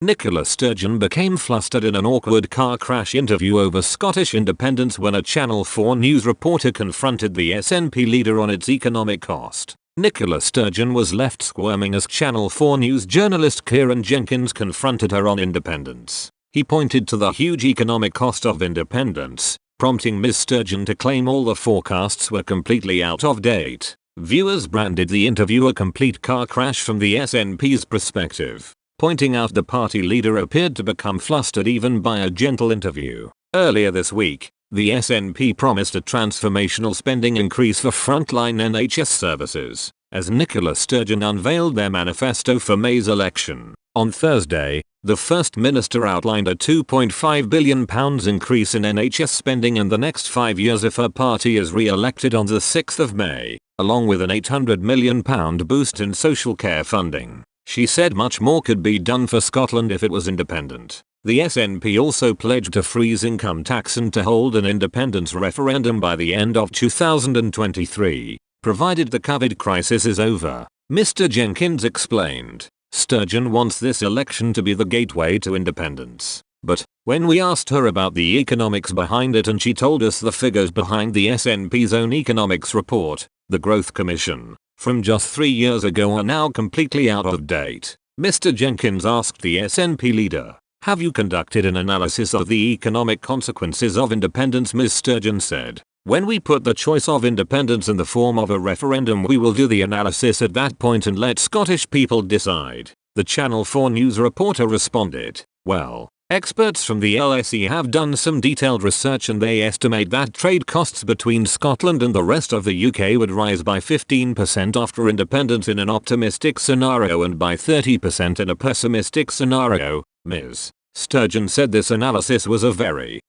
Nicola Sturgeon became flustered in an awkward car crash interview over Scottish independence when a Channel 4 News reporter confronted the SNP leader on its economic cost. Nicola Sturgeon was left squirming as Channel 4 News journalist Kieran Jenkins confronted her on independence. He pointed to the huge economic cost of independence, prompting Ms. Sturgeon to claim all the forecasts were completely out of date. Viewers branded the interview a complete car crash from the SNP's perspective, pointing out the party leader appeared to become flustered even by a gentle interview. Earlier this week, the SNP promised a transformational spending increase for frontline NHS services, as Nicola Sturgeon unveiled their manifesto for May's election. On Thursday, the First Minister outlined a £2.5 billion increase in NHS spending in the next 5 years if her party is re-elected on the 6th of May, along with an £800 million boost in social care funding. She said much more could be done for Scotland if it was independent. The SNP also pledged to freeze income tax and to hold an independence referendum by the end of 2023, provided the COVID crisis is over. Mr. Jenkins explained. Sturgeon wants this election to be the gateway to independence. But, when we asked her about the economics behind it and she told us the figures behind the SNP's own economics report, the Growth Commission, from just 3 years ago are now completely out of date. Mr. Jenkins asked the SNP leader, "Have you conducted an analysis of the economic consequences of independence?" Ms. Sturgeon said, "When we put the choice of independence in the form of a referendum, we will do the analysis at that point and let Scottish people decide." The Channel 4 News reporter responded, "Well, experts from the LSE have done some detailed research and they estimate that trade costs between Scotland and the rest of the UK would rise by 15% after independence in an optimistic scenario and by 30% in a pessimistic scenario." Ms. Sturgeon said this analysis was a very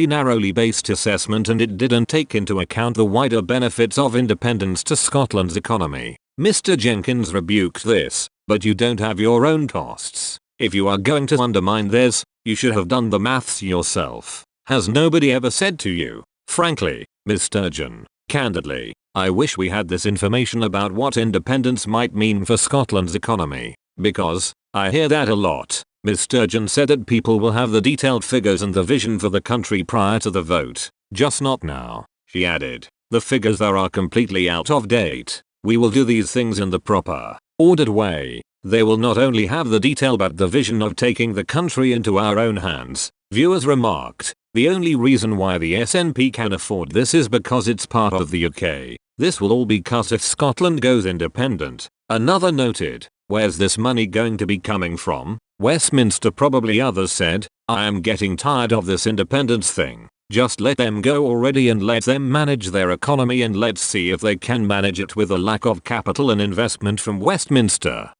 narrowly based assessment and it didn't take into account the wider benefits of independence to Scotland's economy. Mr. Jenkins rebuked this, "But you don't have your own costs. If you are going to undermine theirs, you should have done the maths yourself. Has nobody ever said to you?" Frankly, Ms. Sturgeon, candidly, I wish we had this information about what independence might mean for Scotland's economy, because I hear that a lot. Ms. Sturgeon said that people will have the detailed figures and the vision for the country prior to the vote, just not now. She added, "The figures there are completely out of date. We will do these things in the proper, ordered way. They will not only have the detail but the vision of taking the country into our own hands." Viewers remarked, "The only reason why the SNP can afford this is because it's part of the UK. This will all be cut if Scotland goes independent." Another noted, "Where's this money going to be coming from?" Westminster probably, others said. "I am getting tired of this independence thing. Just let them go already and let them manage their economy and let's see if they can manage it with a lack of capital and investment from Westminster."